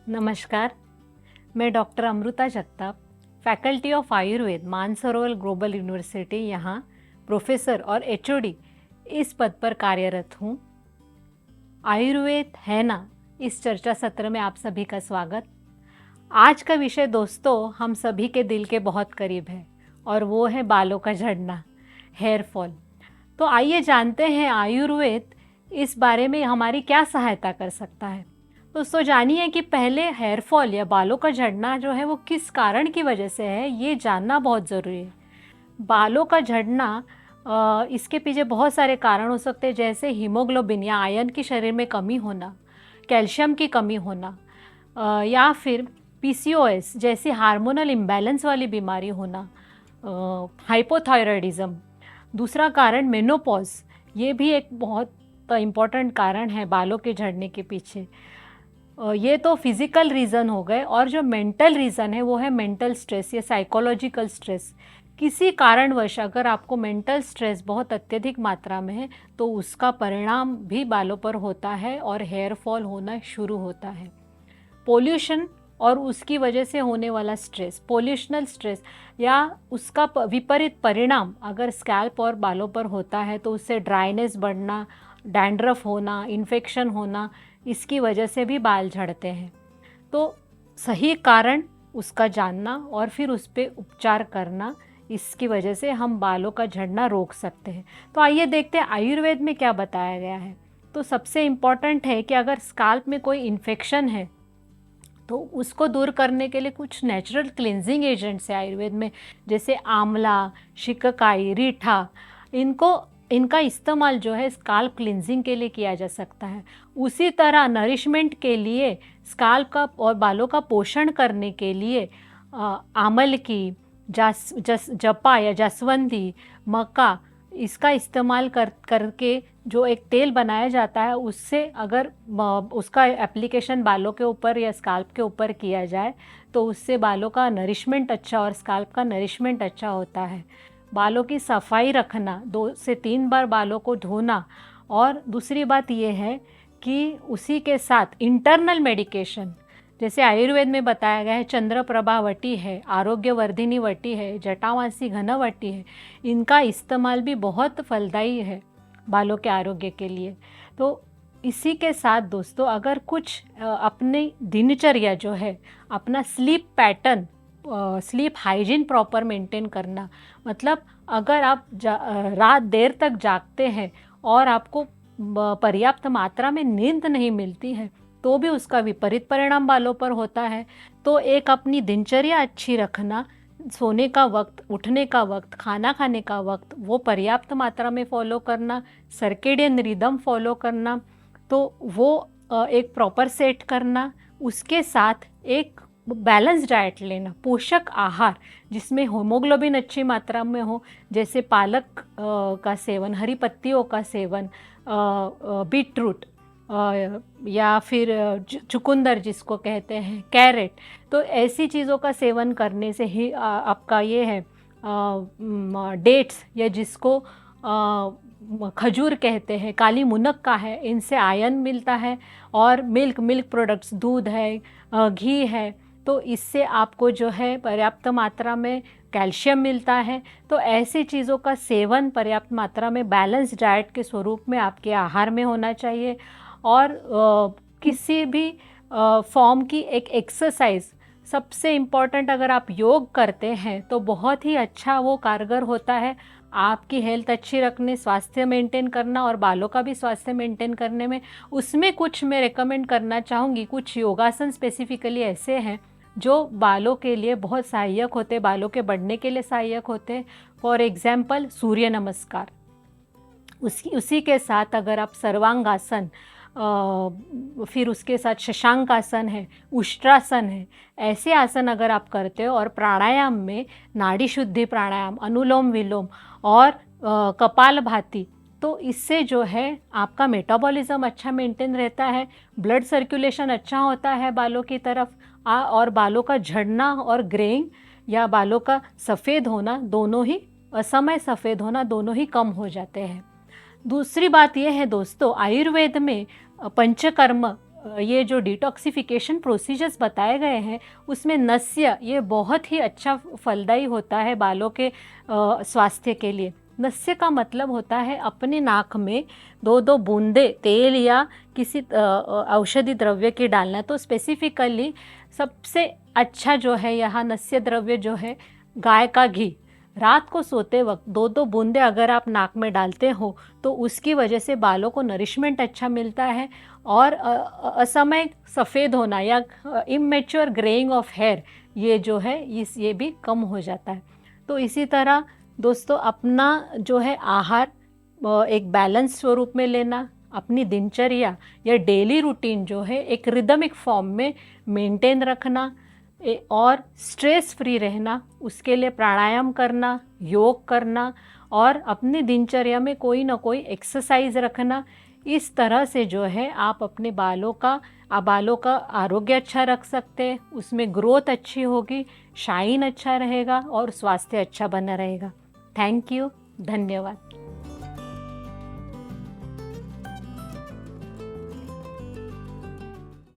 नमस्कार, मैं doctor Amrita Jagtap, faculty of Ayurveda Mansarovar global university यहाँ प्रोफेसर और एचओडी इस पद पर कार्यरत हूँ। आयुर्वेद है ना, इस चर्चा सत्र में आप सभी का स्वागत। आज का विषय दोस्तों हम सभी के दिल के बहुत करीब है और वो है बालों का झड़ना, हेयर फॉल। तो आइए जानते हैं आयुर्वेद इस बारे में हमारी क्या सहायता कर सकता है। दोस्तों जानिए कि पहले हेयर फॉल या बालों का झड़ना जो है वो किस कारण की वजह से है, ये जानना बहुत ज़रूरी है। बालों का झड़ना इसके पीछे बहुत सारे कारण हो सकते हैं, जैसे हीमोग्लोबिन या आयरन की शरीर में कमी होना, कैल्शियम की कमी होना, या फिर पीसीओएस जैसी हार्मोनल इम्बैलेंस वाली बीमारी होना, हाइपोथायरॉयडिज्म। दूसरा कारण मेनोपॉज, ये भी एक बहुत इम्पॉर्टेंट कारण है बालों के झड़ने के पीछे। ये तो फिज़िकल रीज़न हो गए, और जो मेंटल रीज़न है वो है मेंटल स्ट्रेस या साइकोलॉजिकल स्ट्रेस। किसी कारणवश अगर आपको मेंटल स्ट्रेस बहुत अत्यधिक मात्रा में है तो उसका परिणाम भी बालों पर होता है और हेयर फॉल होना शुरू होता है। पोल्यूशन और उसकी वजह से होने वाला स्ट्रेस, पोल्यूशनल स्ट्रेस या उसका विपरीत परिणाम अगर स्कैल्प और बालों पर होता है तो उससे ड्राइनेस बढ़ना, डैंड्रफ होना, इन्फेक्शन होना, इसकी वजह से भी बाल झड़ते हैं। तो सही कारण उसका जानना और फिर उस पर उपचार करना, इसकी वजह से हम बालों का झड़ना रोक सकते हैं। तो आइए देखते हैं आयुर्वेद में क्या बताया गया है। तो सबसे इम्पॉर्टेंट है कि अगर स्काल्प में कोई इन्फेक्शन है तो उसको दूर करने के लिए कुछ नेचुरल क्लिनजिंग एजेंट्स है आयुर्वेद में, जैसे आंवला, शिकाकाई, रीठा। इनका इस्तेमाल जो है स्काल्प क्लिनजिंग के लिए किया जा सकता है। उसी तरह नरिशमेंट के लिए, स्काल्प का और बालों का पोषण करने के लिए आमल की, जपा या जास्वंदी, मक्का, इसका इस्तेमाल करके जो एक तेल बनाया जाता है, उससे अगर उसका एप्लीकेशन बालों के ऊपर या स्काल्प के ऊपर किया जाए तो उससे बालों का नरिशमेंट अच्छा और स्काल्प का नरिशमेंट अच्छा होता है। बालों की सफाई रखना, 2 से 3 बार बालों को धोना, और दूसरी बात यह है कि उसी के साथ इंटरनल मेडिकेशन, जैसे आयुर्वेद में बताया गया है चंद्रप्रभा वटी है, आरोग्यवर्धिनी वटी है, जटामासी घन वटी है, इनका इस्तेमाल भी बहुत फलदायी है बालों के आरोग्य के लिए। तो इसी के साथ दोस्तों अगर कुछ अपनी दिनचर्या जो है, अपना sleep pattern, sleep hygiene proper maintain करना, मतलब अगर आप रात देर तक जागते हैं और आपको पर्याप्त मात्रा में नींद नहीं मिलती है तो भी उसका विपरीत परिणाम बालों पर होता है। तो एक अपनी दिनचर्या अच्छी रखना, सोने का वक्त, उठने का वक्त, खाना खाने का वक्त, वो पर्याप्त मात्रा में फॉलो करना, सर्केडियन रिदम फॉलो करना, तो वो एक प्रॉपर सेट करना। उसके साथ एक बैलेंस डाइट लेना, पोषक आहार जिसमें हीमोग्लोबिन अच्छी मात्रा में हो, जैसे पालक का सेवन, हरी पत्तियों का सेवन, बीटरूट, या फिर चुकंदर जिसको कहते हैं, कैरेट। तो ऐसी चीज़ों का सेवन करने से ही आपका ये है डेट्स, या जिसको खजूर कहते हैं, काली मुनक्का है, इनसे आयरन मिलता है। और मिल्क प्रोडक्ट्स, दूध है, घी है, तो इससे आपको जो है पर्याप्त मात्रा में कैल्शियम मिलता है। तो ऐसी चीज़ों का सेवन पर्याप्त मात्रा में बैलेंस डाइट के स्वरूप में आपके आहार में होना चाहिए। और किसी भी फॉर्म की एक एक्सरसाइज, सबसे इम्पॉर्टेंट, अगर आप योग करते हैं तो बहुत ही अच्छा वो कारगर होता है आपकी हेल्थ अच्छी रखने, स्वास्थ्य मेंटेन करना और बालों का भी स्वास्थ्य मेंटेन करने में। उसमें कुछ मैं रेकमेंड करना चाहूँगी, कुछ योगासन स्पेसिफिकली ऐसे हैं जो बालों के लिए बहुत सहायक होते, बालों के बढ़ने के लिए सहायक होते। फॉर एग्जाम्पल सूर्य नमस्कार, उसी के साथ अगर आप सर्वांगासन, फिर उसके साथ शशांक आसन है, उष्ट्रासन है, ऐसे आसन अगर आप करते हो, और प्राणायाम में नाड़ी शुद्धि प्राणायाम, अनुलोम विलोम और कपालभाति, तो इससे जो है आपका मेटाबॉलिज्म अच्छा मेंटेन रहता है, ब्लड सर्कुलेशन अच्छा होता है बालों की तरफ, और बालों का झड़ना और ग्रेइंग या बालों का सफ़ेद होना दोनों ही, असमय सफ़ेद होना दोनों ही कम हो जाते हैं। दूसरी बात यह है दोस्तों, आयुर्वेद में पंचकर्म ये जो डिटॉक्सिफिकेशन प्रोसीजर्स बताए गए हैं उसमें नस्य ये बहुत ही अच्छा फलदायी होता है बालों के स्वास्थ्य के लिए। नस्य का मतलब होता है अपने नाक में 2-2 बूंदे तेल या किसी औषधि द्रव्य की डालना। तो स्पेसिफिकली सबसे अच्छा जो है यहाँ नस्य द्रव्य जो है गाय का घी। रात को सोते वक्त 2-2 बूंदे अगर आप नाक में डालते हो तो उसकी वजह से बालों को नरिशमेंट अच्छा मिलता है और असमय सफ़ेद होना या इमेच्योर ग्रेइंग ऑफ हेयर ये जो है ये भी कम हो जाता है। तो इसी तरह दोस्तों अपना जो है आहार एक बैलेंस स्वरूप में लेना, अपनी दिनचर्या या डेली रूटीन जो है एक रिदमिक फॉर्म में मेंटेन रखना और स्ट्रेस फ्री रहना, उसके लिए प्राणायाम करना, योग करना और अपनी दिनचर्या में कोई ना कोई एक्सरसाइज रखना। इस तरह से जो है आप अपने बालों का आरोग्य अच्छा रख सकते हैं, उसमें ग्रोथ अच्छी होगी, शाइन अच्छा रहेगा और स्वास्थ्य अच्छा बना रहेगा। थैंक यू, धन्यवाद।